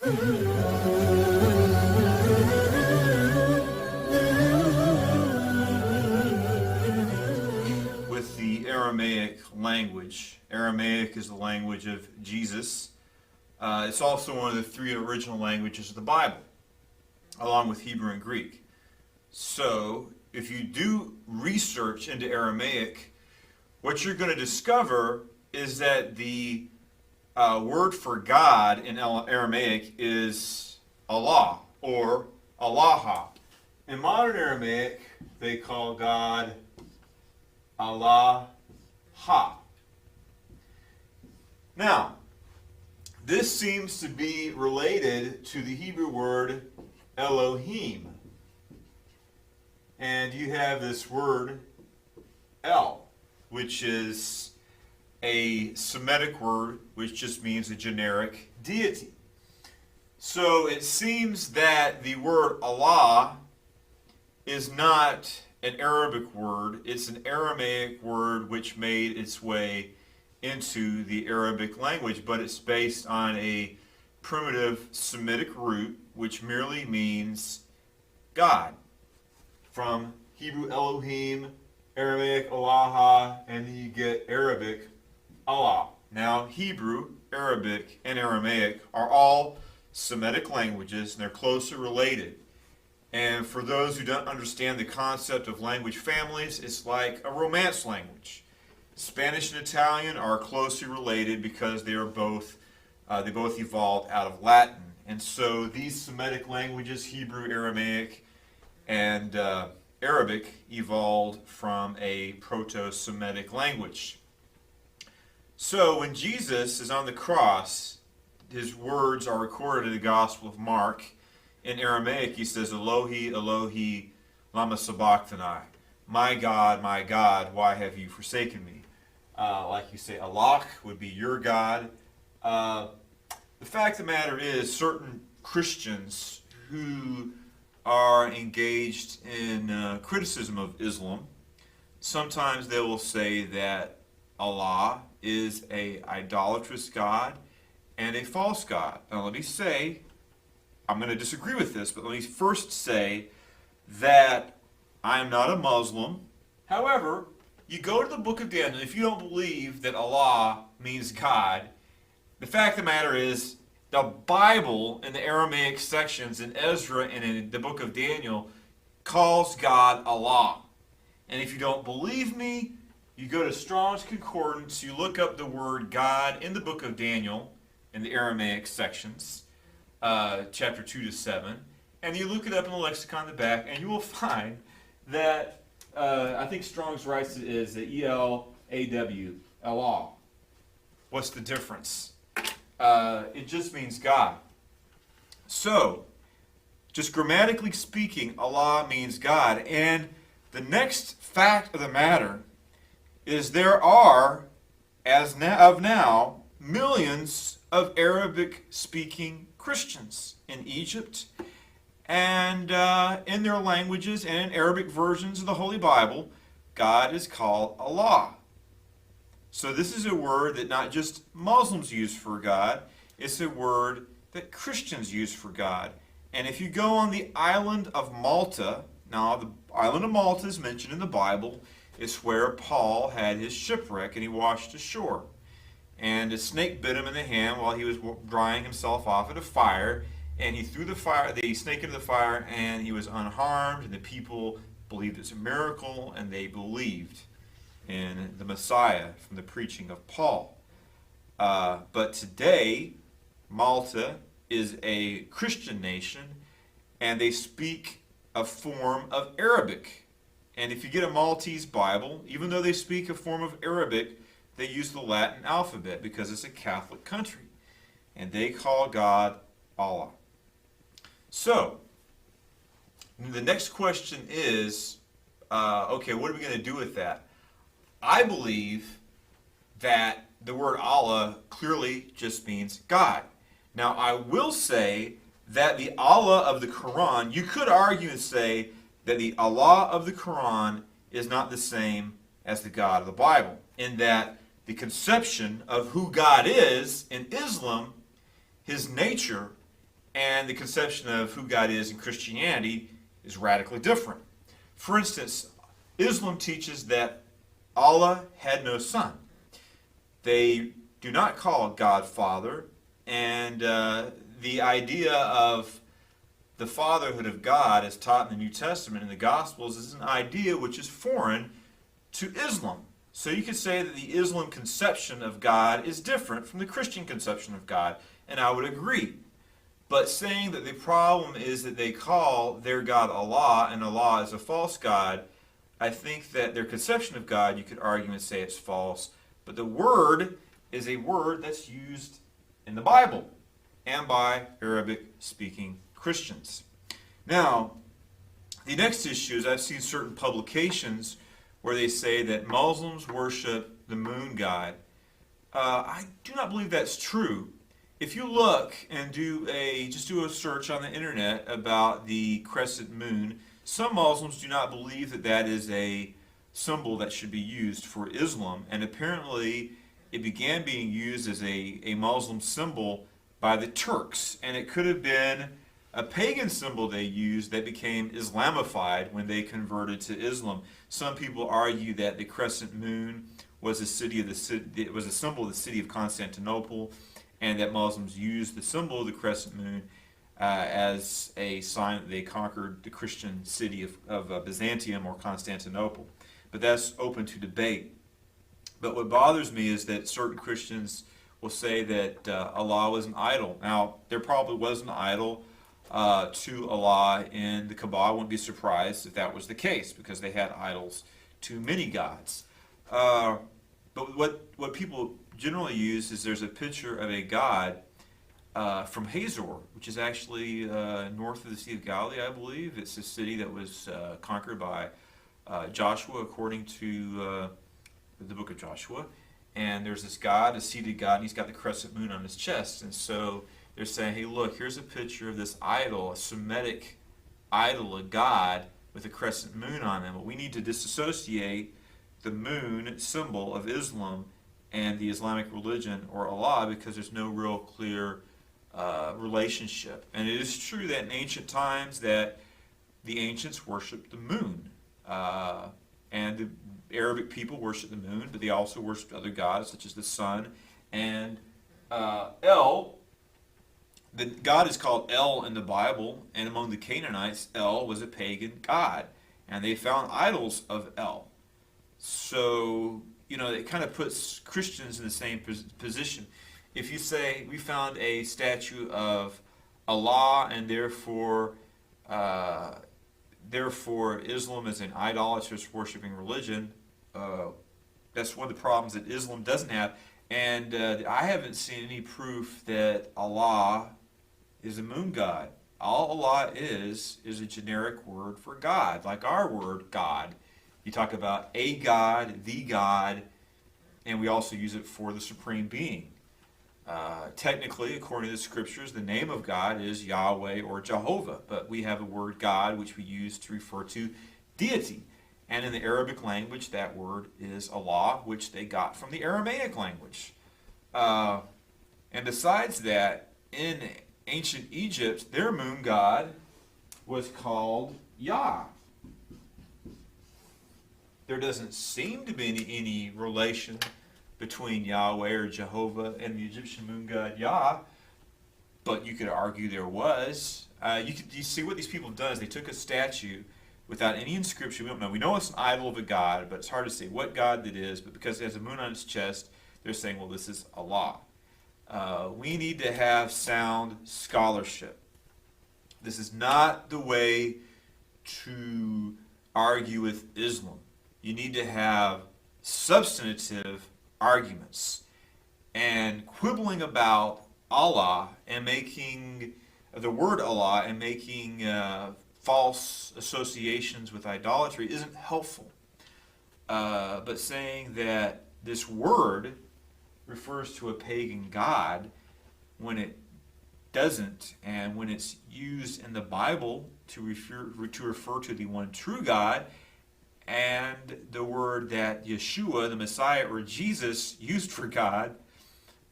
With the Aramaic language, Aramaic is the language of Jesus. It's also one of the three original languages of the Bible, along with Hebrew and Greek. So, if you do research into Aramaic, what you're going to discover is that the word for God in Aramaic is Allah, or Allah. In modern Aramaic, they call God Allah. Now, this seems to be related to the Hebrew word Elohim. And you have this word El, which is a Semitic word which just means a generic deity. So it seems that the word Allah is not an Arabic word. It's an Aramaic word which made its way into the Arabic language, but it's based on a primitive Semitic root which merely means God. From Hebrew Elohim, Aramaic Allah, and then you get Arabic Allah. Now, Hebrew, Arabic, and Aramaic are all Semitic languages, and they're closely related. And for those who don't understand the concept of language families, it's like a Romance language. Spanish and Italian are closely related because they both evolved out of Latin. And so these Semitic languages, Hebrew, Aramaic, and Arabic, evolved from a Proto-Semitic language. So when Jesus is on the cross, his words are recorded in the Gospel of Mark. In Aramaic, he says, Elohi, Elohi, lama sabachthani. My God, why have you forsaken me? Like you say, Allah would be your God. The fact of the matter is, certain Christians who are engaged in criticism of Islam, sometimes they will say that Allah is an idolatrous God and a false God. Now let me say, I'm going to disagree with this, but let me first say that I am not a Muslim. However, you go to the book of Daniel, if you don't believe that Allah means God, the fact of the matter is, the Bible in the Aramaic sections in Ezra and in the book of Daniel calls God Allah. And if you don't believe me, you go to Strong's Concordance, you look up the word God in the book of Daniel in the Aramaic sections, chapter 2 to 7, and you look it up in the lexicon in the back, and you will find that, I think Strong's writes it is E-L-A-W, Allah. What's the difference? It just means God. So, just grammatically speaking, Allah means God. And the next fact of the matter is there are, as of now, millions of Arabic-speaking Christians in Egypt, and in their languages and in Arabic versions of the Holy Bible, God is called Allah. So this is a word that not just Muslims use for God, it's a word that Christians use for God. And if you go on the island of Malta, now the island of Malta is mentioned in the Bible, it's where Paul had his shipwreck and he washed ashore. And a snake bit him in the hand while he was drying himself off at a fire, and he threw the snake into the fire, and he was unharmed, and the people believed it's a miracle, and they believed in the Messiah from the preaching of Paul. But today, Malta is a Christian nation, and they speak a form of Arabic. And if you get a Maltese Bible, even though they speak a form of Arabic, they use the Latin alphabet because it's a Catholic country. And they call God Allah. So, the next question is, okay, what are we going to do with that? I believe that the word Allah clearly just means God. Now, I will say that the Allah of the Quran, you could argue and say that the Allah of the Quran is not the same as the God of the Bible, in that the conception of who God is in Islam, his nature, and the conception of who God is in Christianity is radically different. For instance, Islam teaches that Allah had no son. They do not call God Father, and the idea of the fatherhood of God as taught in the New Testament and the Gospels is an idea which is foreign to Islam. So you could say that the Islam conception of God is different from the Christian conception of God, and I would agree. But saying that the problem is that they call their God Allah and Allah is a false God, I think that their conception of God, you could argue and say it's false. But the word is a word that's used in the Bible and by Arabic-speaking Christians. Now, the next issue is I've seen certain publications where they say that Muslims worship the moon god. I do not believe that's true. If you look and do a search on the internet about the crescent moon, some Muslims do not believe that that is a symbol that should be used for Islam, and apparently it began being used as a Muslim symbol by the Turks, and it could have been a pagan symbol they used that became Islamified when they converted to Islam. Some people argue that the crescent moon was a symbol of the city of Constantinople, and that Muslims used the symbol of the crescent moon as a sign that they conquered the Christian city of Byzantium or Constantinople. But that's open to debate. But what bothers me is that certain Christians will say that Allah was an idol. Now, there probably was an idol to Allah in the Kaaba. I wouldn't be surprised if that was the case, because they had idols to many gods. But what people generally use is there's a picture of a god from Hazor, which is actually north of the Sea of Galilee, I believe. It's a city that was conquered by Joshua, according to the book of Joshua. And there's this god, a seated god, and he's got the crescent moon on his chest. And so they're saying, hey, look, here's a picture of this idol, a Semitic idol, a god with a crescent moon on him. But we need to disassociate the moon symbol of Islam and the Islamic religion, or Allah, because there's no real clear relationship. And it is true that in ancient times that the ancients worshipped the moon. And the Arabic people worshipped the moon, but they also worshipped other gods, such as the sun. And El, the god is called El in the Bible, and among the Canaanites, El was a pagan god. And they found idols of El. So, it kind of puts Christians in the same position. If you say, we found a statue of Allah, and therefore Islam is an idolatrous worshiping religion, that's one of the problems that Islam doesn't have. And I haven't seen any proof that Allah is a moon god. All Allah is a generic word for God, like our word God. You talk about a God, the God, and we also use it for the Supreme Being. Technically, according to the Scriptures, the name of God is Yahweh or Jehovah, but we have a word God which we use to refer to deity. And in the Arabic language, that word is Allah, which they got from the Aramaic language. And besides that, in ancient Egypt, their moon god was called Yah. There doesn't seem to be any relation between Yahweh or Jehovah and the Egyptian moon god Yah, but you could argue there was. You see what these people have done is they took a statue without any inscription. We don't know. We know it's an idol of a god, but it's hard to say what god that is. But because it has a moon on its chest, they're saying, well, this is Allah. We need to have sound scholarship. This is not the way to argue with Islam. You need to have substantive arguments. And quibbling about Allah and making the word Allah and making false associations with idolatry isn't helpful. But saying that this word refers to a pagan god when it doesn't, and when it's used in the Bible to refer to the one true God, and the word that Yeshua, the Messiah, or Jesus used for God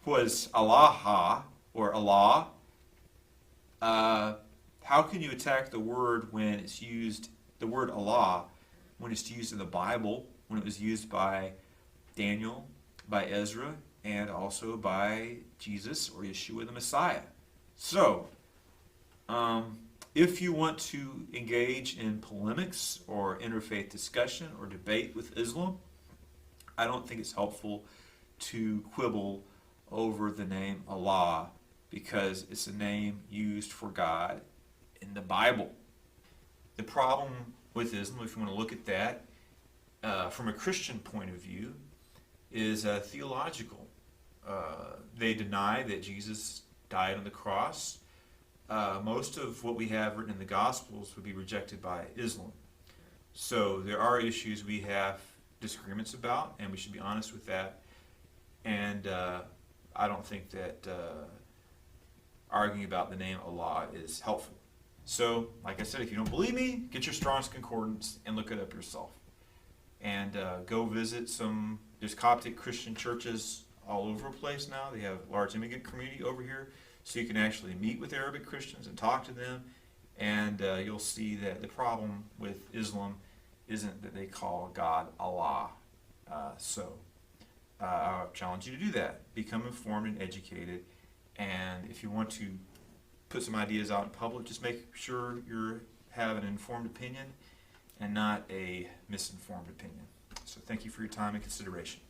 was Allah, or Allah, how can you attack the word when it's used, the word Allah, when it's used in the Bible, when it was used by Daniel, by Ezra, and also by Jesus or Yeshua the Messiah? So, if you want to engage in polemics or interfaith discussion or debate with Islam, I don't think it's helpful to quibble over the name Allah, because it's a name used for God in the Bible. The problem with Islam, if you want to look at that from a Christian point of view, is theological. They deny that Jesus died on the cross. Most of what we have written in the Gospels would be rejected by Islam. So there are issues we have disagreements about, and we should be honest with that. And I don't think that arguing about the name Allah is helpful. So, like I said, if you don't believe me, get your Strong's Concordance and look it up yourself. And go visit some, there's Coptic Christian churches all over the place now. They have a large immigrant community over here, so you can actually meet with Arabic Christians and talk to them. And you'll see that the problem with Islam isn't that they call God Allah. I challenge you to do that. Become informed and educated. And if you want to put some ideas out in public, just make sure you have an informed opinion and not a misinformed opinion. So thank you for your time and consideration.